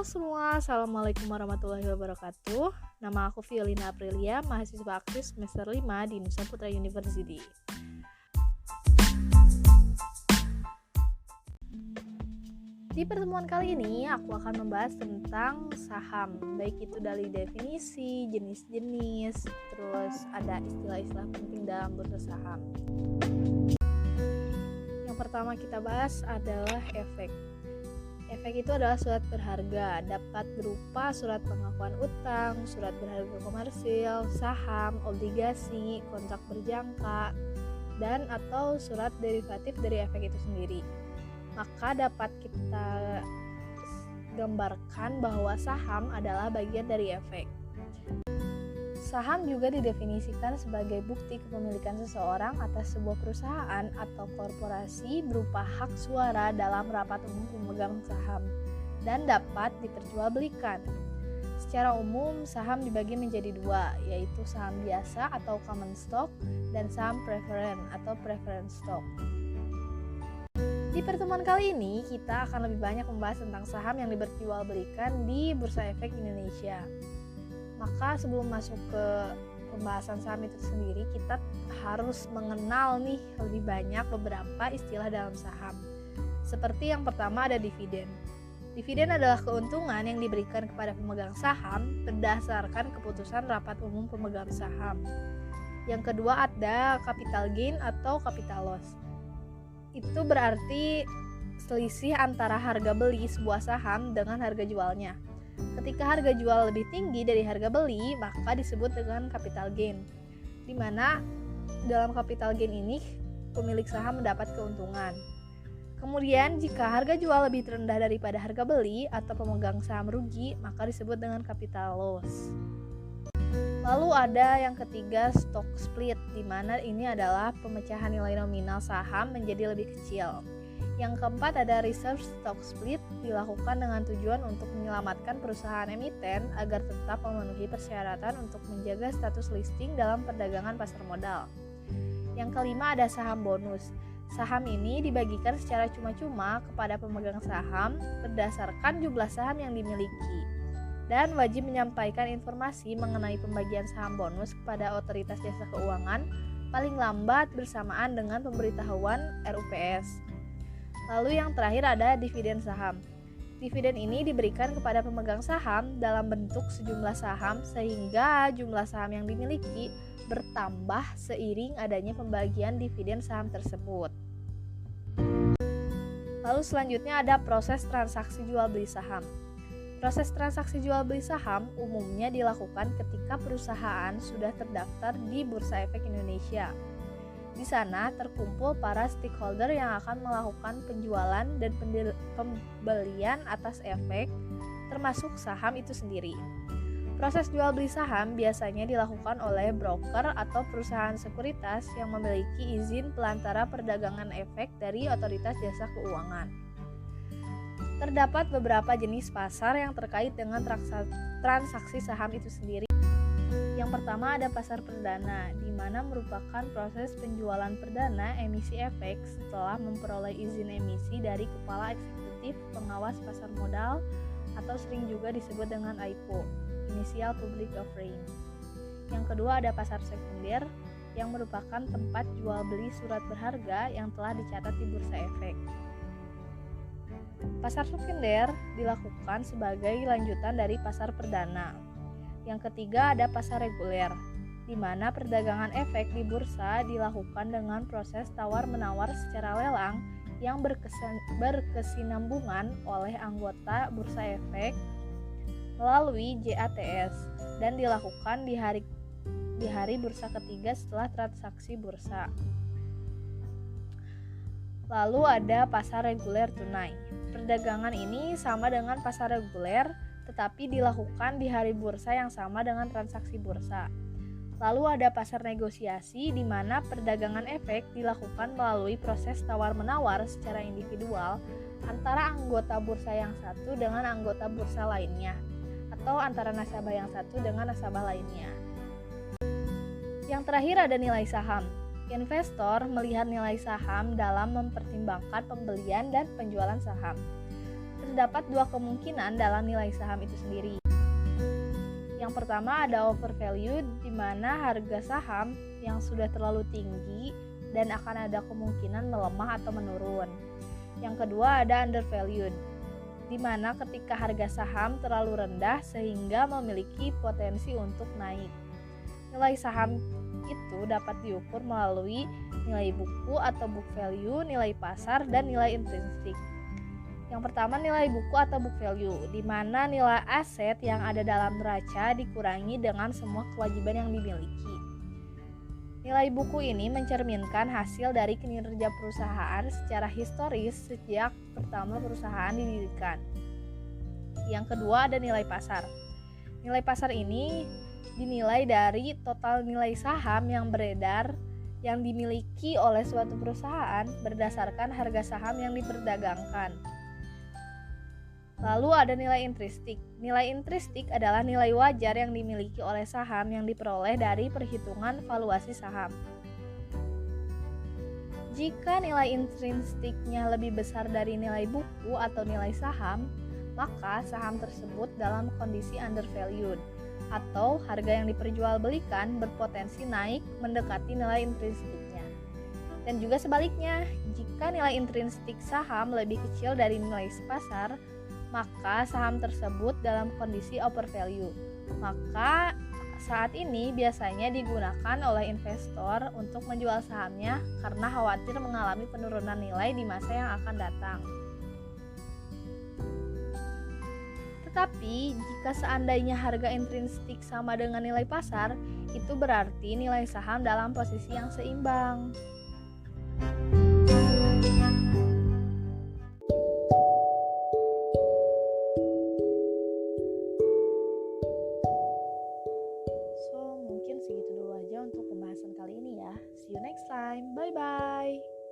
semua, Assalamualaikum warahmatullahi wabarakatuh. Nama aku Violina Aprilia, mahasiswa aktif semester 5 di Nusa Putra University. Di pertemuan kali ini, aku akan membahas tentang saham, baik itu dari definisi, jenis-jenis, terus ada istilah-istilah penting dalam bursa saham. Yang pertama kita bahas adalah efek. Efek itu adalah surat berharga, dapat berupa surat pengakuan utang, surat berharga komersil, saham, obligasi, kontrak berjangka, dan atau surat derivatif dari efek itu sendiri. Maka dapat kita gambarkan bahwa saham adalah bagian dari efek. Saham juga didefinisikan sebagai bukti kepemilikan seseorang atas sebuah perusahaan atau korporasi berupa hak suara dalam rapat umum pemegang saham dan dapat diperjualbelikan. Secara umum, saham dibagi menjadi dua, yaitu saham biasa atau common stock dan saham preferen atau preference stock. Di pertemuan kali ini, kita akan lebih banyak membahas tentang saham yang diperjualbelikan di Bursa Efek Indonesia. Maka sebelum masuk ke pembahasan saham itu sendiri, kita harus mengenal nih lebih banyak beberapa istilah dalam saham. Seperti yang pertama ada dividen. Dividen adalah keuntungan yang diberikan kepada pemegang saham berdasarkan keputusan rapat umum pemegang saham. Yang kedua ada capital gain atau capital loss. Itu berarti selisih antara harga beli sebuah saham dengan harga jualnya. Ketika harga jual lebih tinggi dari harga beli, maka disebut dengan capital gain. Di mana dalam capital gain ini pemilik saham mendapat keuntungan. Kemudian jika harga jual lebih rendah daripada harga beli atau pemegang saham rugi, maka disebut dengan capital loss. Lalu ada yang ketiga stock split, di mana ini adalah pemecahan nilai nominal saham menjadi lebih kecil. Yang keempat ada reserve stock split, dilakukan dengan tujuan untuk menyelamatkan perusahaan emiten agar tetap memenuhi persyaratan untuk menjaga status listing dalam perdagangan pasar modal. Yang kelima ada saham bonus. Saham ini dibagikan secara cuma-cuma kepada pemegang saham berdasarkan jumlah saham yang dimiliki dan wajib menyampaikan informasi mengenai pembagian saham bonus kepada otoritas jasa keuangan paling lambat bersamaan dengan pemberitahuan RUPS. Lalu yang terakhir ada dividen saham. Dividen ini diberikan kepada pemegang saham dalam bentuk sejumlah saham sehingga jumlah saham yang dimiliki bertambah seiring adanya pembagian dividen saham tersebut. Lalu selanjutnya ada proses transaksi jual beli saham. Proses transaksi jual beli saham umumnya dilakukan ketika perusahaan sudah terdaftar di Bursa Efek Indonesia. Di sana terkumpul para stakeholder yang akan melakukan penjualan dan pembelian atas efek, termasuk saham itu sendiri. Proses jual beli saham biasanya dilakukan oleh broker atau perusahaan sekuritas yang memiliki izin pelantara perdagangan efek dari otoritas jasa keuangan. Terdapat beberapa jenis pasar yang terkait dengan transaksi saham itu sendiri. Yang pertama ada pasar perdana, di mana merupakan proses penjualan perdana emisi efek setelah memperoleh izin emisi dari Kepala Eksekutif Pengawas Pasar Modal atau sering juga disebut dengan IPO, Initial Public Offering. Yang kedua ada pasar sekunder, yang merupakan tempat jual beli surat berharga yang telah dicatat di Bursa Efek. Pasar sekunder dilakukan sebagai lanjutan dari pasar perdana. Yang ketiga ada pasar reguler, di mana perdagangan efek di bursa dilakukan dengan proses tawar-menawar secara lelang yang berkesinambungan oleh anggota Bursa Efek melalui JATS dan dilakukan di hari bursa ketiga setelah transaksi bursa. Lalu ada pasar reguler tunai. Perdagangan ini sama dengan pasar reguler, tetapi dilakukan di hari bursa yang sama dengan transaksi bursa. Lalu ada pasar negosiasi, di mana perdagangan efek dilakukan melalui proses tawar-menawar secara individual antara anggota bursa yang satu dengan anggota bursa lainnya, atau antara nasabah yang satu dengan nasabah lainnya. Yang terakhir ada nilai saham. Investor melihat nilai saham dalam mempertimbangkan pembelian dan penjualan saham. Terdapat dua kemungkinan dalam nilai saham itu sendiri. Yang pertama ada overvalued, di mana harga saham yang sudah terlalu tinggi dan akan ada kemungkinan melemah atau menurun. Yang kedua ada undervalued, di mana ketika harga saham terlalu rendah sehingga memiliki potensi untuk naik. Nilai saham itu dapat diukur melalui nilai buku atau book value, nilai pasar, dan nilai intrinsik. Yang pertama nilai buku atau book value, di mana nilai aset yang ada dalam neraca dikurangi dengan semua kewajiban yang dimiliki. Nilai buku ini mencerminkan hasil dari kinerja perusahaan secara historis sejak pertama perusahaan didirikan. Yang kedua ada nilai pasar. Nilai pasar ini dinilai dari total nilai saham yang beredar yang dimiliki oleh suatu perusahaan berdasarkan harga saham yang diperdagangkan. Lalu ada nilai intrinsik. Nilai intrinsik adalah nilai wajar yang dimiliki oleh saham yang diperoleh dari perhitungan valuasi saham. Jika nilai intrinsiknya lebih besar dari nilai buku atau nilai saham, maka saham tersebut dalam kondisi undervalued atau harga yang diperjualbelikan berpotensi naik mendekati nilai intrinsiknya. Dan juga sebaliknya, jika nilai intrinsik saham lebih kecil dari nilai pasar, maka saham tersebut dalam kondisi overvalue. Maka saat ini biasanya digunakan oleh investor untuk menjual sahamnya karena khawatir mengalami penurunan nilai di masa yang akan datang. Tetapi jika seandainya harga intrinsik sama dengan nilai pasar, itu berarti nilai saham dalam posisi yang seimbang. Mungkin segitu dulu aja untuk pembahasan kali ini ya. See you next time. Bye-bye.